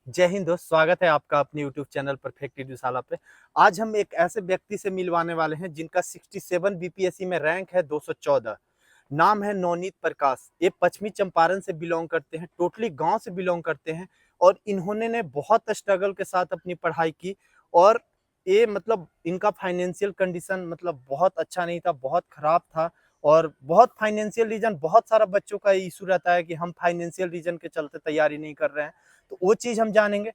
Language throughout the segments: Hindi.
जय हिंद दोस्त, स्वागत है आपका अपने YouTube चैनल परफेक्ट एडुशाला पे। आज हम एक ऐसे व्यक्ति से मिलवाने वाले हैं जिनका 67 बीपीएससी में रैंक है 214। नाम है नवनीत प्रकाश। ये पश्चिमी चंपारण से बिलोंग करते हैं, टोटली गांव से बिलोंग करते हैं। और इन्होंने ने बहुत स्ट्रगल के साथ अपनी पढ़ाई की। और ये मतलब इनका फाइनेंशियल कंडीशन मतलब बहुत अच्छा नहीं था, बहुत खराब था। और बहुत फाइनेंशियल रीजन, बहुत सारा बच्चों का इशू रहता है कि हम फाइनेंशियल रीजन के चलते तैयारी नहीं कर रहे हैं। तो वो चीज हम जानेंगे।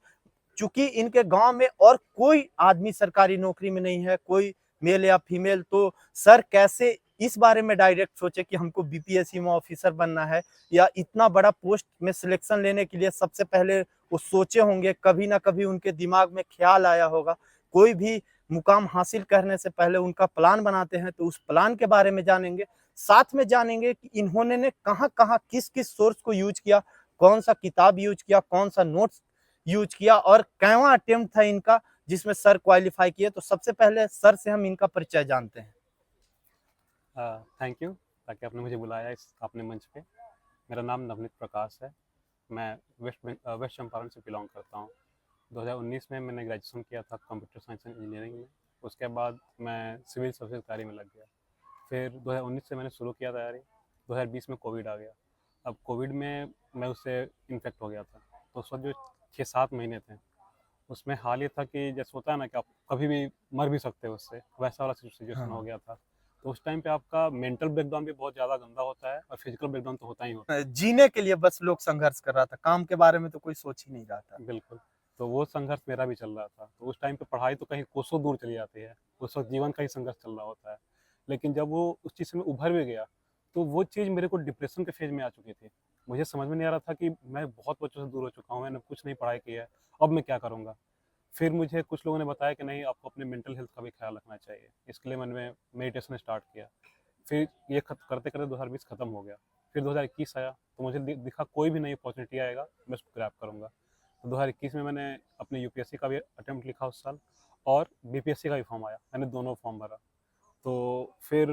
चूंकि इनके गांव में और कोई आदमी सरकारी नौकरी में नहीं है, कोई मेल या फीमेल, तो सर कैसे इस बारे में डायरेक्ट सोचे कि हमको बीपीएससी में ऑफिसर बनना है, या इतना बड़ा पोस्ट में सिलेक्शन लेने के लिए सबसे पहले वो सोचे होंगे, कभी ना कभी उनके दिमाग में ख्याल आया होगा। कोई भी मुकाम हासिल करने से पहले उनका प्लान बनाते हैं, तो उस प्लान के बारे में जानेंगे। साथ में जानेंगे कि इन्होंने ने कहाँ कहाँ किस किस सोर्स को यूज किया, कौन सा किताब यूज किया, कौन सा नोट्स यूज किया, और कैवा अटेम्प्ट था इनका जिसमें सर क्वालिफाई किए। तो सबसे पहले सर से हम इनका परिचय जानते हैं। थैंक यू ताकि आपने मुझे बुलाया इस अपने मंच पे। मेरा नाम नवनीत प्रकाश है। मैं वेस्ट चंपारण से बिलोंग करता हूँ। 2019 में मैंने ग्रेजुएशन किया था कंप्यूटर साइंस एंड इंजीनियरिंग में। उसके बाद मैं सिविल सर्विस की तैयारी में लग गया। फिर 2019 से मैंने शुरू किया तैयारी। 2020 में कोविड आ गया। अब कोविड में मैं उससे इन्फेक्ट हो गया था। तो उस वक्त जो 6-7 महीने थे, उसमें हाल ये था कि जैसे होता है ना कि आप कभी भी मर भी सकते हो उससे, वैसा वाला सिचुएशन हो हाँ। गया था। तो उस टाइम पे आपका मेंटल ब्रेकडाउन भी बहुत ज़्यादा गंदा होता है और फिजिकल ब्रेकडाउन तो होता ही होता जीने के लिए बस लोग संघर्ष कर रहा था, काम के बारे में तो कोई सोच ही नहीं रहा था। है। बिल्कुल। तो वो संघर्ष मेरा भी चल रहा था। तो उस टाइम पे पढ़ाई तो कहीं कोसों दूर चली जाती है, उस वक्त जीवन का ही संघर्ष चल रहा होता है। लेकिन जब वो उस चीज़ से मैं उभर भी गया, तो वो चीज़ मेरे को डिप्रेशन के फेज में आ चुकी थी। मुझे समझ में नहीं आ रहा था कि मैं बहुत बच्चों से दूर हो चुका हूँ, मैंने कुछ नहीं पढ़ाई की है, अब मैं क्या करूँगा। फिर मुझे कुछ लोगों ने बताया कि नहीं, आपको अपने मेंटल हेल्थ का भी ख्याल रखना चाहिए। इसके लिए मैंने मेडिटेशन स्टार्ट किया। फिर ये करते करते 2020 खत्म हो गया। फिर 2021 आया, तो मुझे दिखा कोई भी नई अपॉर्चुनिटी आएगा मैं उसको ग्रैब करूँगा। तो 2021 में मैंने अपने यूपीएससी का भी अटेम्प्ट लिखा उस साल, और बीपीएससी का भी फॉर्म आया, मैंने दोनों फॉर्म भरा। तो फिर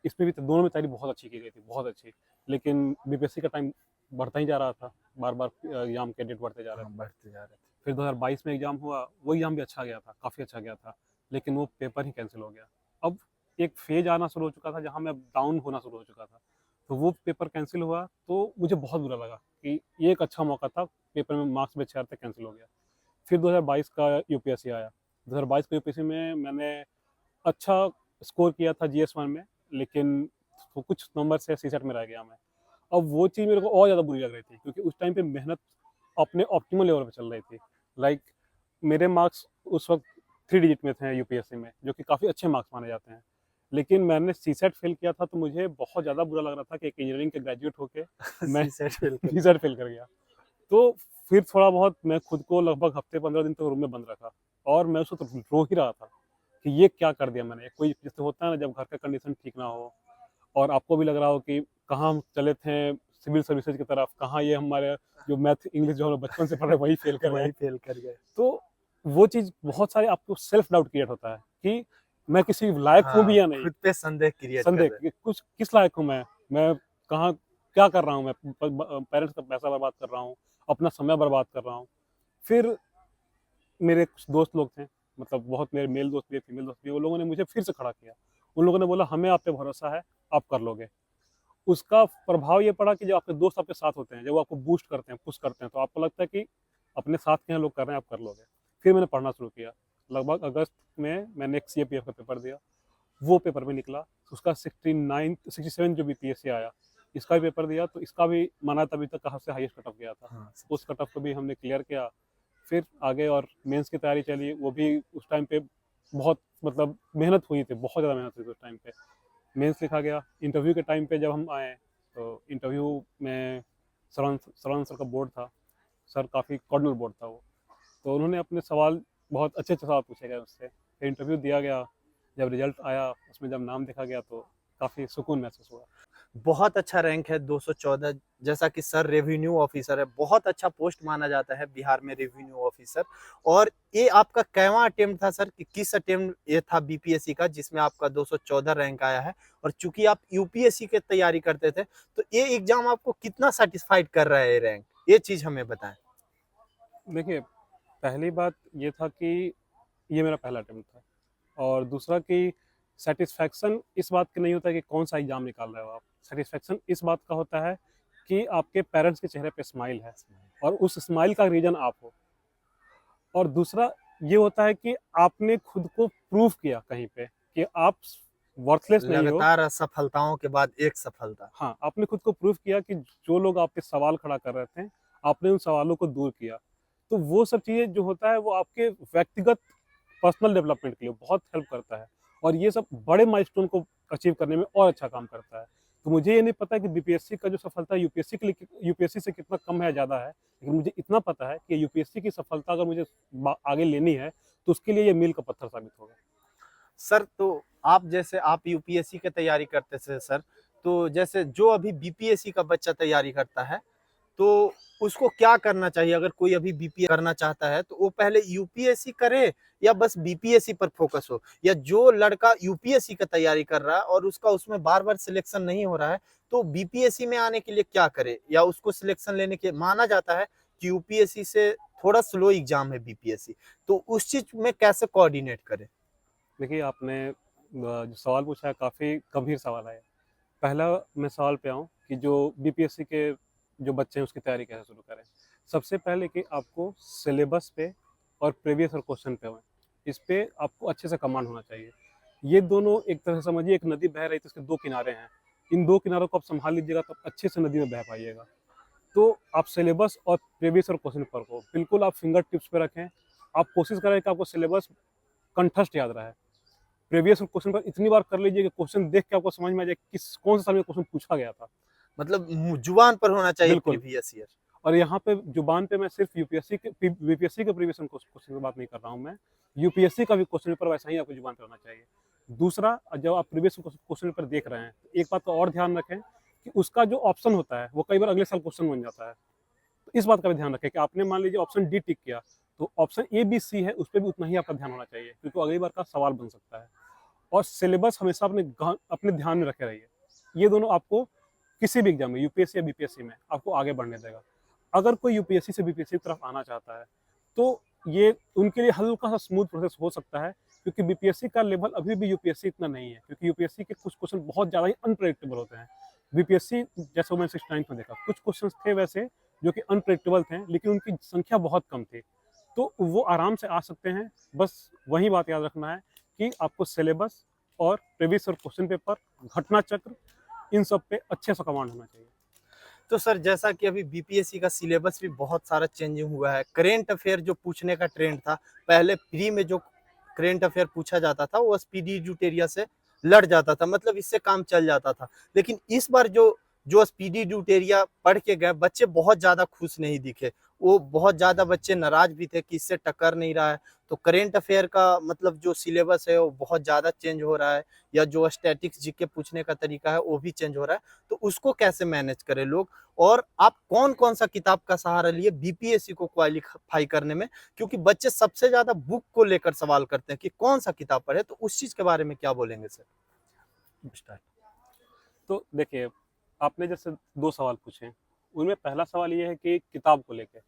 इसमें भी दोनों में तैयारी बहुत अच्छी की गई थी, बहुत अच्छी। लेकिन बीपीएससी का टाइम बढ़ता ही जा रहा था, बार बार एग्जाम के डेट बढ़ते जा रहे हाँ, थे। बढ़ते जा रहे थे। फिर 2022 में एग्ज़ाम हुआ, वो एग्ज़ाम भी अच्छा गया था, काफ़ी अच्छा गया था, लेकिन वो पेपर ही कैंसिल हो गया। अब एक फ़ेज़ आना शुरू हो चुका था जहाँ मैं डाउन होना शुरू हो चुका था। तो वो पेपर कैंसिल हुआ, तो मुझे बहुत बुरा लगा कि ये एक अच्छा मौका था, पेपर में मार्क्स भी अच्छे आए थे, कैंसिल हो गया। फिर 2022 का यूपीएससी आया। 2022 के यूपीएससी में मैंने अच्छा स्कोर किया था जीएस-1 में, लेकिन वो कुछ नंबर से सीसेट में रह गया मैं। अब वो चीज़ मेरे को और ज़्यादा बुरी लग रही थी, क्योंकि उस टाइम पे मेहनत अपने ऑप्टिमल लेवल पे चल रही थी। लाइक मेरे मार्क्स उस वक़्त 3 डिजिट में थे यूपीएससी में, जो कि काफ़ी अच्छे मार्क्स माने जाते हैं। लेकिन मैंने सीसेट फ़ेल किया था, तो मुझे बहुत ज़्यादा बुरा लग रहा था कि एक इंजीनियरिंग के ग्रेजुएट होके मैं सीसेट फेल कर गए। सीसेट फ़ेल कर गया। तो फिर थोड़ा बहुत मैं खुद को लगभग हफ़्ते 15 दिन तक रूम में बंद रखा, और मैं उस वक़्त रो ही रहा था कि ये क्या कर दिया मैंने। कोई जैसे होता है ना, जब घर का कंडीशन ठीक ना हो और आपको भी लग रहा हो कि कहाँ हम चले थे सिविल सर्विसेज की तरफ, कहाँ ये हमारे जो मैथ इंग्लिश जो हम लोग बचपन से पढ़ रहे हैं वही फेल कर गए। वही फेल कर गए। तो वो चीज़ बहुत सारे आपको सेल्फ डाउट क्रिएट होता है कि मैं किसी लायक हूँ भी हाँ, या नहीं। खुद पे संदेह क्रिएट कर संदेह रहे हैं। कि कुछ किस लायक हूँ मैं कहाँ क्या कर रहा हूँ मैं, पेरेंट्स का पैसा बर्बाद कर रहा हूँ, अपना समय बर्बाद कर रहा हूँ। फिर मेरे कुछ दोस्त लोग थे, मतलब बहुत मेरे मेल दोस्त भी, फीमेल दोस्त भी, वो लोगों ने मुझे फिर से खड़ा किया। उन लोगों ने बोला हमें आप पे भरोसा है, आप कर लोगे। उसका प्रभाव ये पड़ा कि जब आपके दोस्त आपके साथ होते हैं, जब वो आपको बूस्ट करते हैं, पुश करते हैं, तो आपको लगता है कि अपने साथ के यहाँ लोग कर रहे हैं, आप कर लोगे। फिर मैंने पढ़ना शुरू किया। लगभग अगस्त में मैंने एक सीएपीएफ का पेपर दिया। वो पेपर भी निकला। उसका 69 67 जो बीपीएससी आया, इसका भी पेपर दिया, तो इसका भी माना तभी तक का सबसे हाईएस्ट कट ऑफ गया था। हाँ, उस कट ऑफ को भी हमने क्लियर किया। फिर आगे और मेंस की तैयारी चली, वो भी उस टाइम पे बहुत मतलब मेहनत हुई थी, बहुत ज़्यादा मेहनत हुई थी उस टाइम पे। मेंस लिखा गया। इंटरव्यू के टाइम पे जब हम आए, तो इंटरव्यू में सरवण सर का बोर्ड था। सर काफ़ी कॉर्डिनल बोर्ड था वो। तो उन्होंने अपने सवाल, बहुत अच्छे अच्छे सवाल पूछे गए उससे। फिर इंटरव्यू दिया गया। जब रिजल्ट आया, उसमें जब नाम देखा गया, तो काफ़ी सुकून महसूस हुआ। बहुत अच्छा रैंक है 214। जैसा कि सर रेवेन्यू ऑफिसर है, बहुत अच्छा पोस्ट माना जाता है बिहार में रेवेन्यू ऑफिसर। और ये आपका कैवा अटेम्प्ट था सर, कि किस अटेम्प्ट ये था बीपीएससी का जिसमें आपका 214 रैंक आया है? और चूंकि आप यूपीएससी की तैयारी करते थे, तो ये एग्जाम आपको कितना सेटिस्फाइड कर रहा है ये रैंक, ये चीज हमें बताएं। देखिए, पहली बात ये था कि ये मेरा पहला अटेम्प्ट था, और दूसरा कि सैटिस्फैक्शन इस बात की नहीं होता कि कौन सा एग्ज़ाम निकाल रहे हो आप। सैटिस्फैक्शन इस बात का होता है कि आपके पेरेंट्स के चेहरे पे स्माइल है, और उस स्माइल का रीज़न आप हो। और दूसरा ये होता है कि आपने खुद को प्रूव किया कहीं पे कि आप वर्थलेस नहीं हो। लगातार असफलताओं के बाद एक सफलता। हाँ, आपने खुद को प्रूव किया कि जो लोग आप पे सवाल खड़ा कर रहे थे, आपने उन सवालों को दूर किया। तो वो सब चीज़ें जो होता है वो आपके व्यक्तिगत पर्सनल डेवलपमेंट के लिए बहुत हेल्प करता है, और ये सब बड़े माइलस्टोन को अचीव करने में और अच्छा काम करता है। तो मुझे ये नहीं पता कि बीपीएससी का जो सफलता यूपीएससी के लिए यूपीएससी से कितना कम है या ज़्यादा है, लेकिन मुझे इतना पता है कि यूपीएससी की सफलता अगर मुझे आगे लेनी है, तो उसके लिए ये मील का पत्थर साबित होगा। सर तो आप जैसे आप यूपीएससी की तैयारी करते थे सर, तो जैसे जो अभी बीपीएससी का बच्चा तैयारी करता है, तो उसको क्या करना चाहिए? अगर कोई अभी बीपीएससी करना चाहता है, तो वो पहले यूपीएससी करे या बस बीपीएससी पर फोकस हो? या जो लड़का यूपीएससी का तैयारी कर रहा है और उसका उसमें बार-बार सिलेक्शन नहीं हो रहा है, तो बीपीएससी में आने के लिए क्या करे? या उसको सिलेक्शन लेने के माना जाता है कि यूपीएससी से थोड़ा स्लो एग्ज़ाम है बीपीएससी, तो उस चीज़ में कैसे कोऑर्डिनेट करे? देखिए, आपने जो सवाल पूछा है काफ़ी गंभीर सवाल है। पहला मैं सवाल पे आऊँ कि जो बीपीएससी के जो बच्चे हैं उसकी तैयारी कैसे शुरू करें। सबसे पहले कि आपको सिलेबस पे और प्रीवियस ईयर क्वेश्चन पे हों, इस पे आपको अच्छे से कमांड होना चाहिए। ये दोनों एक तरह से समझिए एक नदी बह रही है तो इसके 2 किनारे हैं। इन 2 किनारों को आप सँभाल लीजिएगा तो आप अच्छे से नदी में बह पाइएगा। तो आप सिलेबस और प्रीवियस ईयर क्वेश्चन पेपर को बिल्कुल आप फिंगर टिप्स पे रखें। आप कोशिश करें कि आपको सिलेबस कंठस्थ याद रहे। प्रीवियस क्वेश्चन पेपर इतनी बार कर लीजिए कि क्वेश्चन देख के आपको समझ में आ जाए किस कौन से साल में क्वेश्चन पूछा गया था। मतलब जुबान पर होना चाहिए बिल्कुल। Previous year. और यहाँ पे जुबान पे मैं सिर्फ बीपीएससी के प्रीवियस क्वेश्चन की बात नहीं कर रहा हूँ मैं। यूपीएससी का भी क्वेश्चन पेपर वैसा ही आपकी जुबान पे होना चाहिए। दूसरा, जब आप प्रीवियस क्वेश्चन पेपर देख रहे हैं, तो एक बात का और ध्यान रखें कि उसका जो ऑप्शन होता है वो कई बार अगले साल क्वेश्चन बन जाता है। तो इस बात का भी ध्यान रखें कि आपने मान लीजिए ऑप्शन डी टिक किया, तो ऑप्शन ए बी सी है उस पे भी उतना ही आपका ध्यान होना चाहिए, क्योंकि वो अगली बार का सवाल बन सकता है। और सिलेबस हमेशा अपने ध्यान में रखे रहिए। ये दोनों आपको किसी भी एग्जाम में यूपीएससी या बीपीएससी में आपको आगे बढ़ने देगा। अगर कोई यूपीएससी से बीपीएससी की तरफ आना चाहता है, तो ये उनके लिए हल्का सा स्मूथ प्रोसेस हो सकता है, क्योंकि बीपीएससी का लेवल अभी भी यूपीएससी इतना नहीं है, क्योंकि यूपीएससी के कुछ क्वेश्चन बहुत ज़्यादा ही अनप्रेडिक्टेबल होते हैं। बीपीएससी जैसे मैंने 69th में देखा, कुछ क्वेश्चन थे वैसे जो कि अनप्रेडिक्टेबल थे, लेकिन उनकी संख्या बहुत कम थी। तो वो आराम से आ सकते हैं। बस वही बात याद रखना है कि आपको सिलेबस और प्रीवियस ईयर क्वेश्चन पेपर, घटना चक्र, इन सब पे अच्छे से कमांड होना चाहिए। तो सर जैसा कि अभी बीपीएससी का सिलेबस भी बहुत सारा चेंजिंग हुआ है। करेंट अफेयर जो पूछने का ट्रेंड था, पहले प्री में जो करेंट अफेयर पूछा जाता था वो स्पीडी ड्यूटेरिया से लड़ जाता था, मतलब इससे काम चल जाता था। लेकिन इस बार जो जो स्पीडी ड्यूटेरिया पढ़ के गए बच्चे बहुत ज़्यादा खुश नहीं दिखे। वो बहुत ज़्यादा बच्चे नाराज़ भी थे कि इससे टक्कर नहीं रहा है। तो करेंट अफेयर का मतलब जो सिलेबस है वो बहुत ज़्यादा चेंज हो रहा है, या जो स्टैटिक्स जीके पूछने का तरीका है वो भी चेंज हो रहा है। तो उसको कैसे मैनेज करें लोग? और आप कौन-कौन सा किताब का सहारा लिए बीपीएससी को क्वालीफाई करने में? क्योंकि बच्चे सबसे ज़्यादा बुक को लेकर सवाल करते हैं कि कौन-सा किताब पढ़े, तो उस चीज़ के बारे में क्या बोलेंगे सर? स्टार्ट। तो देखिए, आपने जैसे 2 सवाल पूछे, उनमें पहला सवाल ये है कि किताब को लेके,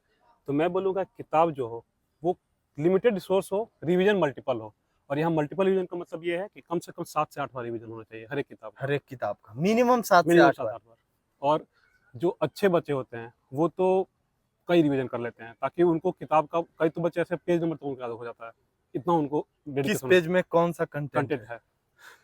तो मैं बोलूँगा किताब जो हो, वो लिमिटेड रिसोर्स हो, रिवीजन मल्टीपल हो। और यहाँ मल्टीपल रिवीजन का मतलब ये है कि कम से कम 7 से 8 बार रिवीजन होना चाहिए हर एक किताब का, हर एक किताब का मिनिमम 7 से मिनिमम 8 7 बार। 8 बार। और जो अच्छे बच्चे होते हैं, वो तो कई रिवीजन कर लेते हैं, ताकि उनको किताब का कई तो बच्चे ऐसे पेज नंबर तक उनको याद हो जाता है, इतना उनको किस डेडिकेशन पेज में कौन-सा कंटेंट कंटेंट है? है।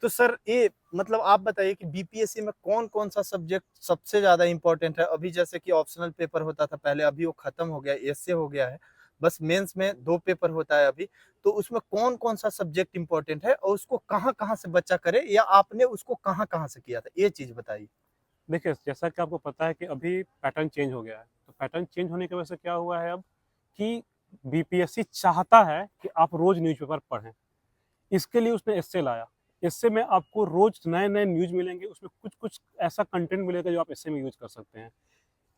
तो सर ये मतलब आप बताइए कि बीपीएससी में कौन-कौन सा सब्जेक्ट सबसे ज़्यादा इम्पोर्टेंट है? अभी जैसे कि ऑप्शनल पेपर होता था पहले, अभी वो खत्म हो गया, एस्से हो गया है। बस मेंस में 2 पेपर होता है अभी। तो उसमें कौन-कौन सा सब्जेक्ट इम्पोर्टेंट है और उसको कहाँ-कहाँ से बच्चा करे, या आपने उसको कहाँ-कहाँ से किया था? ये चीज़ बताइए। देखिए, जैसा कि आपको पता है कि अभी पैटर्न चेंज हो गया है, तो पैटर्न चेंज होने की वजह से क्या हुआ है अब कि बीपीएससी चाहता है कि आप रोज़ न्यूज़पेपर पढ़ें। इसके लिए उसने एस्से लाया। एस्से में आपको रोज़ नए-नए न्यूज़ मिलेंगे, उसमें कुछ-कुछ ऐसा कंटेंट मिलेगा जो आप एस्से में यूज़ कर सकते हैं।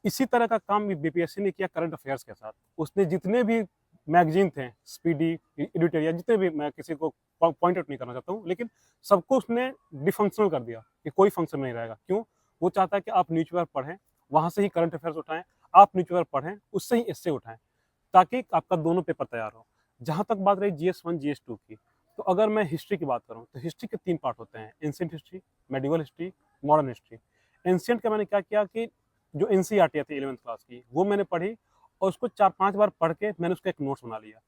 इसी तरह का काम बीपीएससी ने किया करंट अफेयर्स के साथ। उसने जितने भी मैगज़ीन थे, स्पीडी, एडिटोरियल, जितने भी, मैं किसी को पॉइंट आउट नहीं करना चाहता हूँ, लेकिन सबको उसने डिफंक्शनल कर दिया कि कोई फंक्शन नहीं रहेगा। क्यों? वो चाहता है कि आप न्यूज़पेपर पढ़ें, वहाँ से ही करंट अफेयर्स उठाएँ, आप न्यूज़पेपर पढ़ें, उससे ही एस्से उठाएँ। ताकि आपका दोनों पेपर तैयार हो। जहाँ तक बात रही GS1 GS2 की, तो अगर मैं हिस्ट्री की बात करूँ तो हिस्ट्री के 3 पार्ट होते हैं, ancient history, medieval history, modern history. Ancient का मैंने क्या किया कि जो एनसीईआरटी आती है 11th क्लास की, वो मैंने पढ़ी और उसको 4-5 बार पढ़ के मैंने उसका एक नोट्स बना लिया।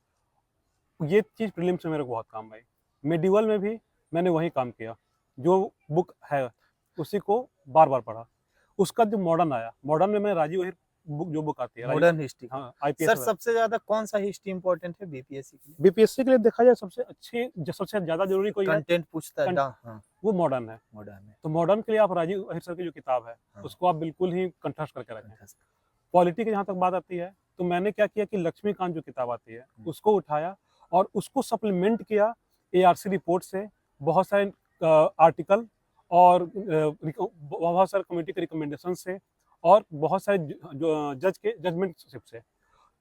ये चीज़ प्रीलिम्स में मेरे को बहुत काम आई। मेडिवल में भी मैंने वही काम किया, जो बुक है उसी को बार-बार पढ़ा। उसका जो मॉडर्न आया, मॉडर्न में मैं राजीव अहिर बुक जो बुक आती है मॉडर्न हिस्ट्री। हाँ, आईपीएस सर सबसे ज्यादा कौन सा हिस्ट्री इंपॉर्टेंट है बीपीएससी के लिए? बीपीएससी के लिए देखा जाए सबसे अच्छी सबसे ज़्यादा ज़रूरी कोई है, कंटेंट पूछता है हाँ वो मॉडर्न है। मॉडर्न है। तो मॉडर्न के लिए आप राजीव अहिर सर की जो किताब है, हाँ। उसको आप बिल्कुल ही कंठस्थ करके रखें। पॉलिटी की जहाँ तक बात आती है, तो मैंने क्या किया कि लक्ष्मीकांत जो किताब आती है, उसको उठाया और उसको सप्लीमेंट किया एआरसी रिपोर्ट से, बहुत सारे आर्टिकल और बहुत सारे कमेटी के रिकमेंडेशन से और बहुत सारे जो जज के जजमेंटशिप से,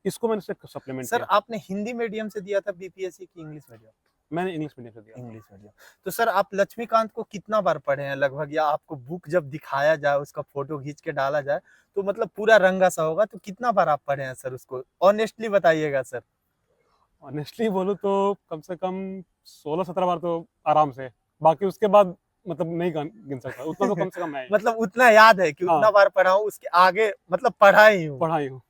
इसको मैंने सप्लीमेंट सर किया। आपने हिंदी मीडियम से दिया था बीपीएससी की इंग्लिश मीडियम? मैंने इंग्लिश मीडियम से दिया। English medium. तो सर आप लक्ष्मीकांत को कितना बार पढ़े हैं लगभग, या आपको बुक जब दिखाया जाए, उसका फोटो खींच के डाला जाए तो मतलब पूरा रंगा सा होगा, तो कितना बार आप पढ़े हैं सर उसको? ऑनेस्टली बताइएगा सर। ऑनेस्टली बोलूँ तो कम से कम 16-17 बार तो आराम से, बाकी उसके बाद मतलब नहीं गिन सकता, उतना तो कम से कम है ही। मतलब उतना याद है कि उतना हाँ। बार पढ़ा हूँ, उसके आगे मतलब पढ़ा ही हूँ। पढ़ा ही हूँ।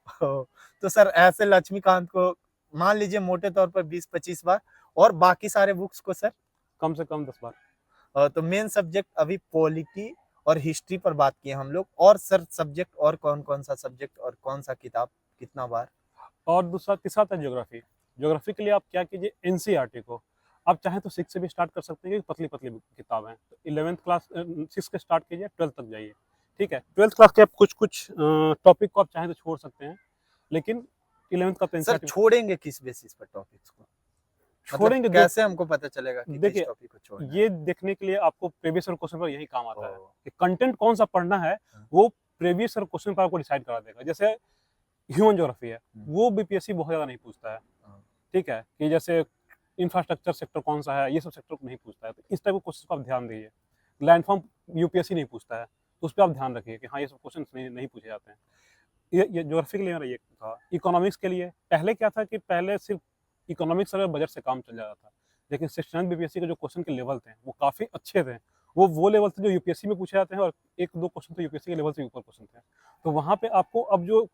तो सर ऐसे लक्ष्मीकांत को मान लीजिए मोटे तौर पर 20-25 बार, और बाकी सारे बुक्स को सर? कम से कम 10 बार। तो मेन सब्जेक्ट अभी पॉलिटी और हिस्ट्री पर बात किए हम लोग, और सर सब्जेक्ट और कौन कौन सा सब्जेक्ट और कौन सा किताब कितना बार? और दूसरा तीसरा था ज्योग्राफी। ज्योग्राफी के लिए आप क्या कीजिए, एनसीईआरटी को आप चाहें तो 6 से भी स्टार्ट कर सकते हैं, पतली पतली किताब है। तो 11th क्लास 6 के स्टार्ट कीजिए, 12th तक जाइए, ठीक है। 12th क्लास के आप कुछ कुछ टॉपिक को आप चाहें तो छोड़ सकते हैं, लेकिन 11th का तो सर छोड़ेंगे किस बेसिस पर टॉपिक्स को? छोड़ेंगे मतलब कैसे हमको पता चलेगा कि देखिए, किस टॉपिक को छोड़ना है? ये देखने के लिए आपको प्रीवियस ईयर क्वेश्चन पर यही काम आता है कि कंटेंट कौन सा पढ़ना है, वो प्रीवियस ईयर क्वेश्चन पर आपको डिसाइड करा देगा। जैसे ह्यूमन ज्योग्राफी है, वो बीपीएससी बहुत ज्यादा नहीं पूछता है, ठीक है, कि जैसे इंफ्रास्ट्रक्चर सेक्टर कौन सा है, ये सब सेक्टर को नहीं पूछता है, तो इस टाइप के क्वेश्चन को आप ध्यान दीजिए। लैंडफॉर्म यूपीएससी नहीं पूछता है, तो उस पर आप ध्यान रखिए कि हाँ ये सब क्वेश्चन नहीं पूछे जाते हैं। ये ज्योग्राफी के लिए मेरा ये था। इकोनॉमिक्स के लिए पहले क्या था कि पहले सिर्फ इकोनॉमिक्स और बजट से काम चल जाता था, लेकिन 69 बीपीएससी के जो क्वेश्चन के लेवल थे वो काफ़ी अच्छे थे। वो लेवल थे जो यूपीएससी में पूछे जाते हैं, और 1-2 क्वेश्चन तो यूपीएससी के लेवल से ऊपर क्वेश्चन थे। तो वहाँ पे आपको अब जो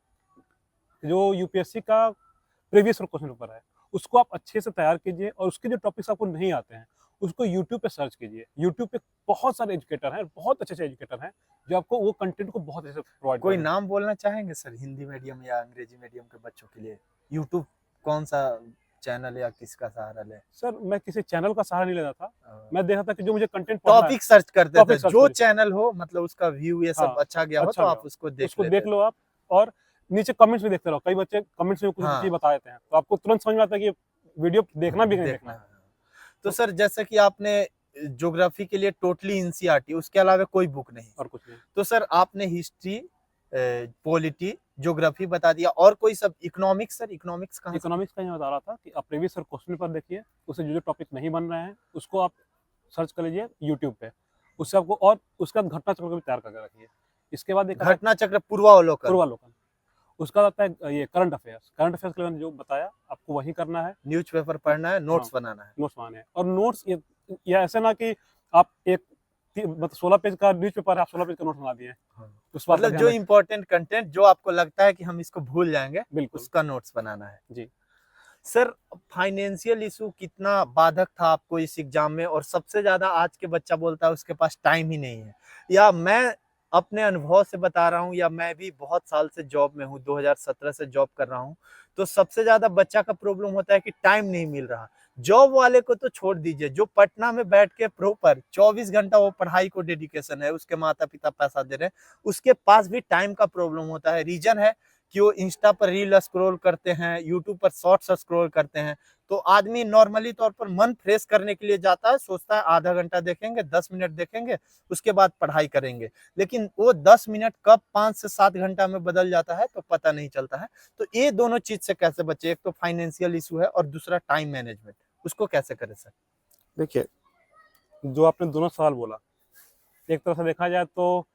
जो यूपीएससी का प्रीवियस क्वेश्चन पेपर है, उसको आप अच्छे से तैयार कीजिए, और उसके जो टॉपिक्स आपको नहीं आते हैं, उसको यूट्यूब पे सर्च कीजिए। यूट्यूब पे बहुत सारे एजुकेटर हैं, बहुत अच्छे एजुकेटर हैं, जो आपको वो कंटेंट को बहुत अच्छे से प्रोवाइड कोई करेंगे। नाम बोलना चाहेंगे सर हिंदी मीडियम या अंग्रेजी मीडियम के बच्चों के लिए? यूट्यूब कौन सा चैनल या किसका सहारा ले? सर मैं किसी चैनल का सहारा नहीं लेता था, मैं देखा था कि जो मुझे कंटेंट पढ़ना है, टॉपिक सर्च करते थे, टॉपिक सर्च जो करिए। चैनल हो मतलब उसका व्यू ये सब हाँ, अच्छा गया हो अच्छा तो गया आप उसको देख उसको लेते देख लो आप, और नीचे कमेंट्स भी देखते रहो। कई बच्चे कमेंट्स में कुछ हाँ। चीज़ बता देते हैं, तो आपको तुरंत समझ में आता है कि ये वीडियो देखना भी नहीं देखना है। तो सर जैसे कि आपने ज्योग्राफी के लिए टोटली एनसीईआरटी, उसके अलावा कोई बुक नहीं? और कुछ नहीं। तो सर आपने हिस्ट्री, पॉलिटी, ज्योग्राफी बता दिया, और कोई सब? इकोनॉमिक्स सर, इकोनॉमिक्स कहाँ से? इकोनॉमिक्स का मैं बता रहा था कि आप प्रीवियस क्वेश्चन पेपर देखिए, उससे जो टॉपिक नहीं बन रहे हैं उसको आप सर्च कर लीजिए यूट्यूब पे, उससे आपको, और उसका घटना चक्र भी तैयार करके रखिए। इसके बाद एक घटना चक्र पूर्वावलोकन? पूर्वालोकन, उसका आता है ये करंट अफेयर्स। करंट अफेयर्स के लिए मैंने जो बताया आपको वही करना है, न्यूज़पेपर पढ़ना है, नोट्स बनाना है। नोट्स बनाने हैं। और नोट्स ये ऐसे ना कि आप एक मतलब 16 पेज का न्यूज़पेपर है, आप 16 पेज का नोट बना दिए, उस बात का मतलब ध्यान जो रखें। इम्पोर्टेंट कंटेंट जो आपको लगता है कि हम इसको भूल जाएंगे, बिल्कुल उसका नोट्स बनाना है। जी। सर फाइनेंशियल इशू कितना बाधक था आपको इस एग्जाम में? और सबसे ज्यादा आज के बच्चा बोलता है उसके पास टाइम ही नहीं है, या मैं अपने अनुभव से बता रहा हूँ, या मैं भी बहुत साल से जॉब में हूँ, 2017 से जॉब कर रहा हूँ, तो सबसे ज्यादा बच्चा का प्रॉब्लम होता है कि टाइम नहीं मिल रहा। जॉब वाले को तो छोड़ दीजिए, जो पटना में बैठ के प्रॉपर 24 घंटा वो पढ़ाई को डेडिकेशन है, उसके माता पिता पैसा दे रहे हैं, उसके पास भी टाइम का प्रॉब्लम होता है। रीजन है कि वो इंस्टा पर रील स्क्रॉल करते हैं, यूट्यूब पर शॉर्ट्स स्क्रॉल करते हैं। तो आदमी नॉर्मली तौर पर मन फ्रेश करने के लिए जाता है, सोचता है आधा घंटा देखेंगे, 10 मिनट देखेंगे, उसके बाद पढ़ाई करेंगे, लेकिन वो 10 मिनट कब 5 से 7 घंटा में बदल जाता है तो पता नहीं चलता है। तो ये दोनों चीज से कैसे बचे? एक तो फाइनेंशियल इशू है और दूसरा टाइम मैनेजमेंट, उसको कैसे करें सर? देखिए, जो आपने दोनों सवाल बोला, एक तरह से देखा जाए तो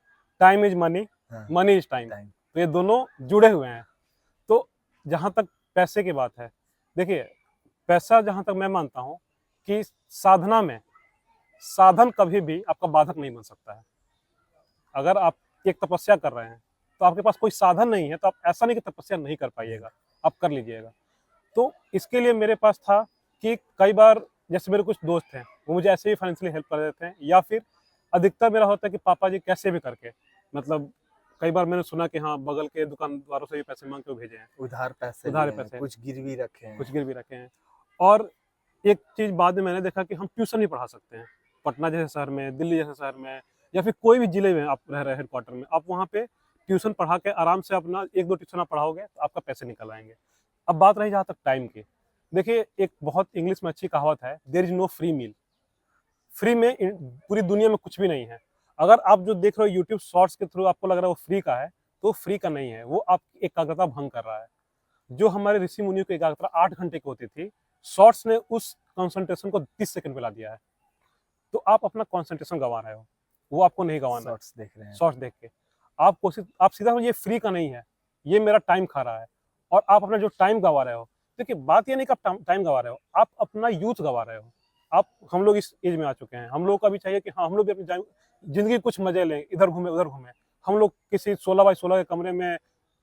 time is money, money is time, तो ये दोनों जुड़े हुए हैं। तो जहाँ तक पैसे की बात है। देखिए, पैसा जहाँ तक मैं मानता हूँ कि साधना में साधन कभी भी आपका बाधक नहीं बन सकता है। अगर आप एक तपस्या कर रहे हैं, तो आपके पास कोई साधन नहीं है, तो आप ऐसा नहीं कि तपस्या नहीं कर पाइएगा, आप कर लीजिएगा। तो इसके लिए मेरे पास था कि कई बार जैसे मेरे कुछ दोस्त हैं, वो मुझे ऐसे ही फाइनेंशियली हेल्प कर देते हैं, या फिर अधिकतर मेरा होता है कि पापा जी कैसे भी करके, मतलब कई बार मैंने सुना कि हाँ, बगल के दुकानदारों से भी पैसे माँग के वो भेजे हैं, उधार पैसे उधार लिए हैं, पैसे, कुछ गिरवी रखे हैं। कुछ गिरवी रखे हैं। और एक चीज़ बाद में मैंने देखा कि हम ट्यूशन भी पढ़ा सकते हैं। पटना जैसे शहर में, दिल्ली जैसे शहर में, या फिर कोई भी ज़िले में आप रह रहे हैं हेडक्वार्टर में, आप वहाँ पे ट्यूशन पढ़ा के आराम से अपना 1-2 ट्यूशन आप पढ़ाओगे, तो आपका पैसे निकल आएँगे। अब बात रही जहाँ तक टाइम की, देखिए एक बहुत इंग्लिश में अच्छी कहावत है, there is no free meal. Free में पूरी दुनिया में कुछ भी नहीं है। अगर आप जो देख रहे हो यूट्यूब शॉर्ट्स के थ्रू आपको लग रहा है वो फ्री का है, तो वो फ्री का नहीं है, वो आपकी एकाग्रता भंग कर रहा है। जो हमारे ऋषि मुनियों की एकाग्रता 8 घंटे की होती थी, शॉर्ट्स ने उस कंसंट्रेशन को 30 सेकंड में ला दिया है। तो आप अपना कंसंट्रेशन गंवा रहे हो, वो आपको नहीं गंवाना है। शॉर्ट्स देख रहे हैं। शॉर्ट्स देख के आप सीधा ये फ्री का नहीं है, ये मेरा टाइम खा रहा है, और आप अपना जो टाइम गंवा रहे हो, देखिए बात ये नहीं कि आप टाइम गंवा रहे हो, आप अपना यूथ गंवा रहे हो। हम लोग इस एज में आ चुके हैं, हम लोगों का भी चाहिए कि हाँ, हम लोग भी अपनी जिंदगी कुछ मजे लें, इधर घूमे उधर घूमे। हम लोग किसी 16 बाई 16 के कमरे में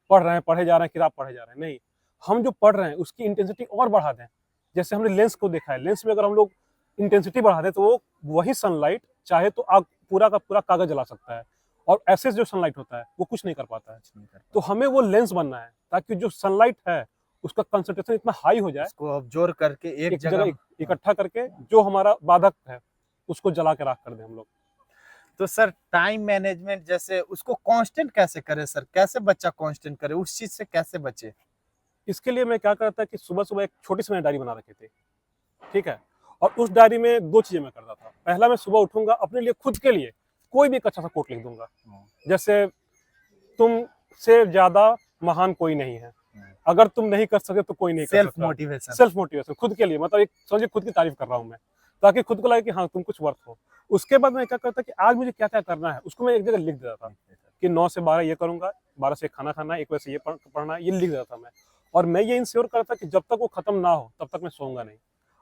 पढ़ रहे हैं, पढ़े जा रहे हैं, किताब पढ़े जा रहे हैं, नहीं, हम जो पढ़ रहे हैं उसकी इंटेंसिटी और बढ़ा दें। जैसे हमने लेंस को देखा है, लेंस में अगर हम लोग इंटेंसिटी बढ़ा दें, तो वो वही सनलाइट चाहे तो आग पूरा का पूरा कागज जला सकता है, और ऐसे जो सनलाइट होता है वो कुछ नहीं कर पाता है। तो हमें वो लेंस बनना है, ताकि जो सनलाइट है उसका कंसंट्रेशन इतना हाई हो जाए, इसको ऑब्जर्व करके एक एक जगह इकट्ठा करके जो हमारा बाधक है उसको जला के राख कर दें हम लोग। तो सर टाइम मैनेजमेंट जैसे उसको कांस्टेंट कैसे करें सर? कैसे बच्चा कांस्टेंट करे? उस चीज से कैसे बचे? इसके लिए मैं क्या करता कि सुबह-सुबह एक छोटी-सी मैंने डायरी बना रखी थी, ठीक है? और उस डायरी में 2 चीज़ें मैं करता था। पहला, मैं सुबह उठूँगा, अपने लिए खुद के लिए कोई भी एक अच्छा सा कोट लिख दूँगा। जैसे, तुमसे ज़्यादा महान कोई नहीं है। अगर तुम नहीं कर सके तो कोई नहीं कर सेल्फ सकता। मोटिवेशन। सेल्फ मोटिवेशन खुद के लिए, मतलब एक समझिए खुद की तारीफ कर रहा हूँ मैं, ताकि खुद को लगे कि हाँ, तुम कुछ वर्थ हो। उसके बाद मैं क्या करता कि आज मुझे क्या-क्या करना है, उसको मैं एक जगह लिख देता था कि 9 से 12 ये करूँगा, 12 से 1 खाना खाना है, 1 बजे से ये पढ़ना है, ये लिख देता था मैं। और मैं ये इंश्योर करता कि जब तक वो खत्म ना हो तब तक मैं सोऊंगा नहीं।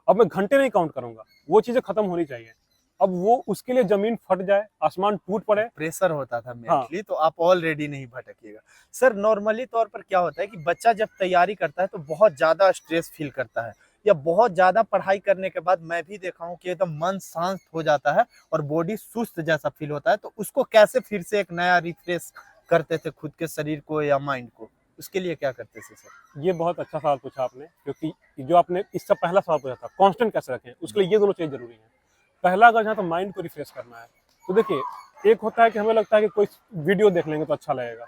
अब मैं घंटे नहीं काउंट करूंगा, वो चीजें खत्म होनी चाहिए। अब वो उसके लिए जमीन फट जाए, आसमान टूट पड़े। प्रेशर होता था हाँ। मेंटली, तो आप ऑलरेडी नहीं भटकिएगा। सर नॉर्मली तौर पर क्या होता है कि बच्चा जब तैयारी करता है तो बहुत ज्यादा स्ट्रेस फील करता है, या बहुत ज्यादा पढ़ाई करने के बाद मैं भी देखा हूँ कि एकदम मन शांत हो जाता है और बॉडी सुस्त जैसा फील होता है। तो उसको कैसे फिर से एक नया रिफ्रेश करते थे खुद के शरीर को या माइंड को? उसके लिए क्या करते थे सर? ये बहुत अच्छा सवाल पूछा आपने, क्योंकि जो आपने इससे पहला सवाल पूछा था कांस्टेंट कैसे रखें, उसके लिए ये दोनों चीज जरूरी है। पहला, अगर जहाँ तो माइंड को रिफ्रेश करना है, तो देखिए एक होता है कि हमें लगता है कि कोई वीडियो देख लेंगे तो अच्छा लगेगा,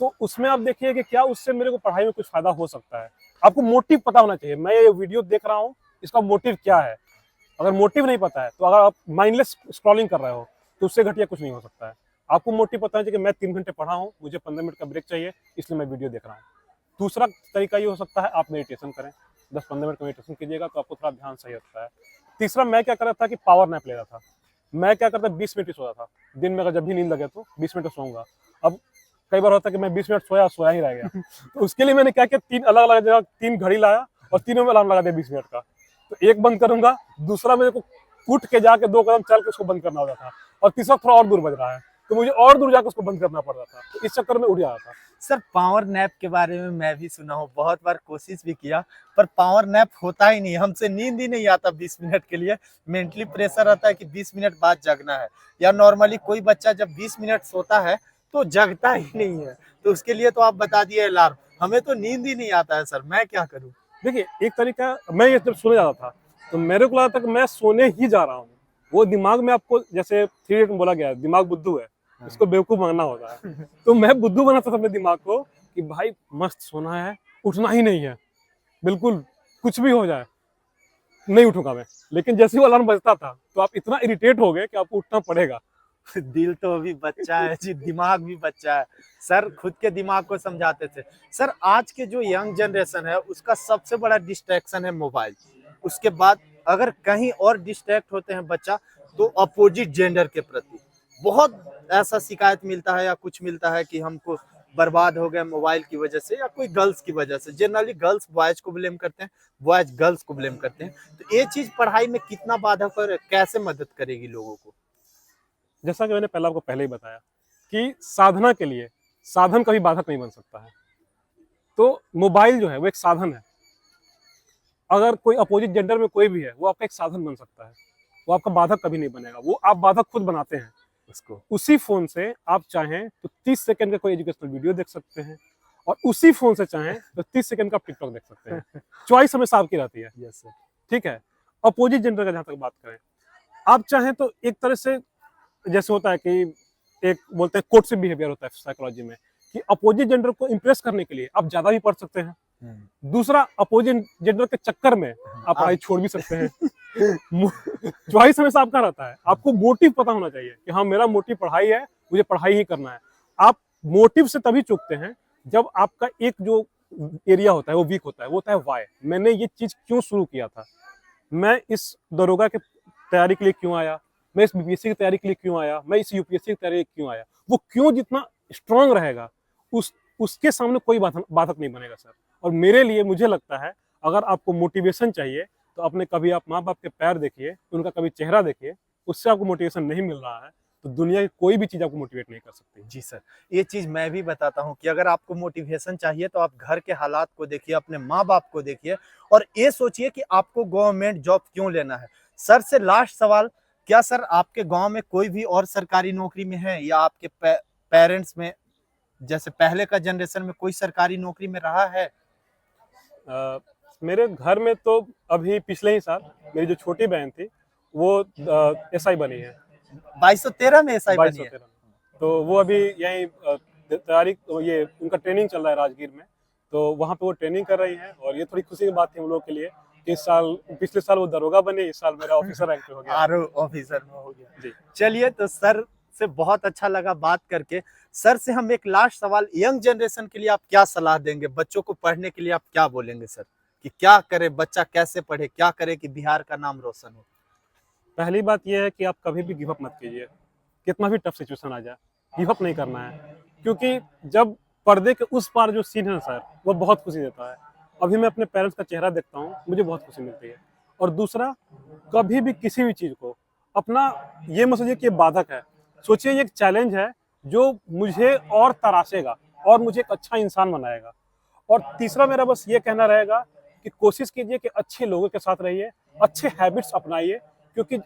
तो उसमें आप देखिए कि क्या उससे मेरे को पढ़ाई में कुछ फायदा हो सकता है। आपको मोटिव पता होना चाहिए, मैं ये वीडियो देख रहा हूँ, इसका मोटिव क्या है। अगर मोटिव नहीं पता है, तो अगर आप माइंडलेस स्क्रॉलिंग कर रहे हो, तो उससे घटिया कुछ नहीं हो सकता है। आपको मोटिव पता है कि मैं 3 घंटे पढ़ा हूँ, मुझे 15 मिनट का ब्रेक चाहिए, इसलिए मैं वीडियो देख रहा हूँ। दूसरा तरीका ये हो सकता है, आप मेडिटेशन करें, 10-15 मिनट का मेडिटेशन कीजिएगा तो आपको थोड़ा ध्यान सही होता है। तीसरा, मैं क्या कर रहा था कि पावर नैप ले रहा था। मैं क्या करता, 20 मिनट ही सोता था दिन में, अगर जब भी नींद लगे तो 20 मिनट सोऊंगा। अब कई बार होता है कि मैं 20 मिनट सोया ही रह गया। तो उसके लिए मैंने क्या किया, 3 अलग अलग जगह 3 घड़ी लाया और तीनों में अलार्म लगा दिया 20 मिनट का। तो एक बंद करूंगा, दूसरा मेरे को उठ के जाके 2 कदम चल के उसको बंद करना होता था, और तीसरा थोड़ा और दूर बज रहा है तो मुझे और दूर जाकर उसको बंद करना पड़ रहा था। तो इस चक्कर में उड़ जाता था। सर पावर नैप के बारे में मैं भी सुना हूँ, बहुत बार कोशिश भी किया, पर पावर नैप होता ही नहीं, हमसे नींद ही नहीं आता 20 मिनट के लिए। मेंटली प्रेशर रहता है कि 20 मिनट बाद जगना है, या नॉर्मली कोई बच्चा जब 20 मिनट सोता है तो जगता ही नहीं है। तो उसके लिए तो आप बता दिए अलार्म, हमें तो नींद ही नहीं आता है सर, मैं क्या करूँ? देखिए एक तरीका, मैं ये जब सोने जाता था तो मेरे को लगता था कि मैं सोने ही जा रहा हूँ। वो दिमाग में, आपको जैसे 3 में बोला गया है, दिमाग बुद्धू है, इसको बेवकूफ बनना होता है। तो मैं बुद्धू बनाता था अपने दिमाग को कि भाई मस्त सोना है, उठना ही नहीं है, बिल्कुल कुछ भी हो जाए नहीं उठूंगा मैं। लेकिन जैसे ही वो अलार्म बजता था तो आप इतना इरिटेट हो गए कि आपको उठना पड़ेगा। दिल तो अभी बच्चा है जी, दिमाग भी बच्चा है। सर खुद के दिमाग को समझाते थे। सर आज के जो यंग जनरेशन है उसका सबसे बड़ा डिस्ट्रैक्शन है मोबाइल। उसके बाद अगर कहीं और डिस्ट्रैक्ट होते हैं बच्चा, तो अपोजिट जेंडर के प्रति बहुत ऐसा शिकायत मिलता है या कुछ मिलता है कि हमको बर्बाद हो गए मोबाइल की वजह से या कोई गर्ल्स की वजह से। जनरली गर्ल्स बॉयज को ब्लेम करते हैं, बॉयज गर्ल्स को ब्लेम करते हैं। तो ये चीज पढ़ाई में कितना बाधक और कैसे मदद करेगी लोगों को? जैसा कि मैंने पहले आपको पहले ही बताया कि साधना के लिए साधन कभी बाधक नहीं बन सकता है। तो मोबाइल जो है वो एक साधन है। अगर कोई अपोजिट जेंडर में कोई भी है, वो आपका एक साधन बन सकता है, वो आपका बाधक कभी नहीं बनेगा। वो आप बाधक खुद बनाते हैं उसको। उसी फोन से आप चाहें तो 30 सेकंड का कोई एजुकेशनल वीडियो देख सकते हैं, और उसी फोन से चाहें तो 30 सेकंड का टिकटॉक देख सकते हैं। चॉइस हमेशा आपकी रहती है। Yes sir. ठीक है। अपोजिट जेंडर का जहां तक बात करें, आप चाहें तो एक तरह से जैसे होता है कि एक बोलते हैं कोर्सिव बिहेवियर होता है साइकोलॉजी में, कि अपोजिट जेंडर को इंप्रेस करने के लिए आप ज्यादा भी पढ़ सकते हैं। दूसरा, अपोजिट जेंडर के चक्कर में आप पढ़ाई छोड़ भी सकते हैं। चॉइस हमेशा आपका रहता है। आपको मोटिव पता होना चाहिए कि हाँ, मेरा मोटिव पढ़ाई है, मुझे पढ़ाई ही करना है। आप मोटिव से तभी चूकते हैं जब आपका एक जो एरिया होता है वो वीक होता है। वो होता है वाई। मैंने ये चीज क्यों शुरू किया था, मैं इस दरोगा की तैयारी के लिए क्यों आया, मैं इस बीपीएससी की तैयारी के लिए क्यों आया, मैं इस यूपीएससी की तैयारी के लिए क्यों आया। वो क्यों जितना स्ट्रांग रहेगा, उसके सामने कोई बाधक नहीं बनेगा सर। और मेरे लिए मुझे लगता है, अगर आपको मोटिवेशन चाहिए तो अपने कभी आप माँ बाप के पैर देखिए, उनका कभी चेहरा देखिए। उससे आपको मोटिवेशन नहीं मिल रहा है तो दुनिया की कोई भी चीज आपको मोटिवेट नहीं कर सकती। जी सर, ये चीज मैं भी बताता हूँ कि अगर आपको मोटिवेशन चाहिए तो आप घर के हालात को देखिए, अपने माँ बाप को देखिए, और ये सोचिए कि आपको गवर्नमेंट जॉब क्यों लेना है। सर से लास्ट सवाल, क्या सर आपके गांव में कोई भी और सरकारी नौकरी में है, या आपके पेरेंट्स में जैसे पहले का जनरेशन में कोई सरकारी नौकरी में रहा है? मेरे घर में तो अभी पिछले ही साल मेरी जो छोटी बहन थी वो एसआई बनी है। 2213 में एसआई बनी है? 2213 में। तो वो अभी यही तैयारी, ये उनका ट्रेनिंग चल रहा है राजगीर में, तो वहाँ पे वो ट्रेनिंग कर रही है। और ये थोड़ी खुशी की बात थी हम लोग के लिए कि इस साल, पिछले साल वो दरोगा बनी, इस साल मेरा ऑफिसर रैंक पे हो गया। आरओ ऑफिसर में हो गया जी। चलिए, तो सर से बहुत अच्छा लगा बात करके। सर से हम एक लास्ट सवाल, यंग जनरेशन के लिए आप क्या सलाह देंगे? बच्चों को पढ़ने के लिए आप क्या बोलेंगे सर, कि क्या करे बच्चा, कैसे पढ़े, क्या करे कि बिहार का नाम रोशन हो? पहली बात यह है कि आप कभी भी गिव अप मत कीजिए। कितना भी टफ सिचुएशन आ जाए, गिव अप नहीं करना है। क्योंकि जब पर्दे के उस पार जो सीन है ना सर, वो बहुत खुशी देता है। अभी मैं अपने पेरेंट्स का चेहरा देखता हूँ, मुझे बहुत खुशी मिलती है। और दूसरा, कभी भी किसी भी चीज़ को अपना ये मत सोचिए कि ये बाधक है। सोचिए ये एक चैलेंज है जो मुझे और तराशेगा और मुझे एक अच्छा इंसान बनाएगा। और तीसरा मेरा बस ये कहना रहेगा कि कोशिश कीजिए कि अच्छे लोगों के साथ रहिए, अच्छे हैबिट्स अपनाइए। क्योंकि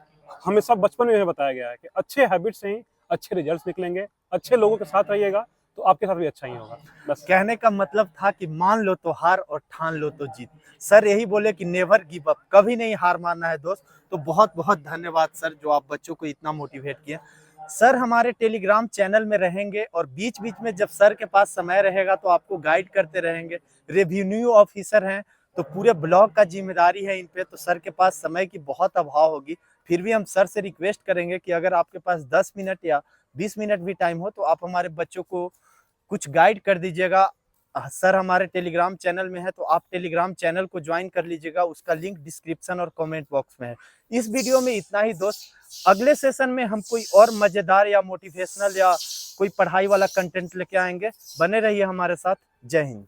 हमेशा बचपन में यह बताया गया है कि अच्छे हैबिट से ही अच्छे रिजल्ट्स निकलेंगे। अच्छे लोगों के साथ रहिएगा तो आपके साथ भी अच्छा ही होगा। बस कहने का मतलब था कि मान लो तो हार और ठान लो तो जीत। सर यही बोले कि नेवर गिव अप, कभी नहीं हार मानना है दोस्त। तो बहुत बहुत धन्यवाद सर, जो आप बच्चों को इतना मोटिवेट किए। सर हमारे टेलीग्राम चैनल में रहेंगे, और बीच बीच में जब सर के पास समय रहेगा तो आपको गाइड करते रहेंगे। रेवेन्यू ऑफिसर हैं तो पूरे ब्लॉक का जिम्मेदारी है इन पे, तो सर के पास समय की बहुत अभाव होगी। फिर भी हम सर से रिक्वेस्ट करेंगे कि अगर आपके पास 10 मिनट या 20 मिनट भी टाइम हो तो आप हमारे बच्चों को कुछ गाइड कर दीजिएगा। सर हमारे टेलीग्राम चैनल में है, तो आप टेलीग्राम चैनल को ज्वाइन कर लीजिएगा, उसका लिंक डिस्क्रिप्शन और कमेंट बॉक्स में है। इस वीडियो में इतना ही दोस्त। अगले सेशन में हम कोई और मजेदार या मोटिवेशनल या कोई पढ़ाई वाला कंटेंट लेके आएंगे। बने रहिए हमारे साथ। जय हिंद।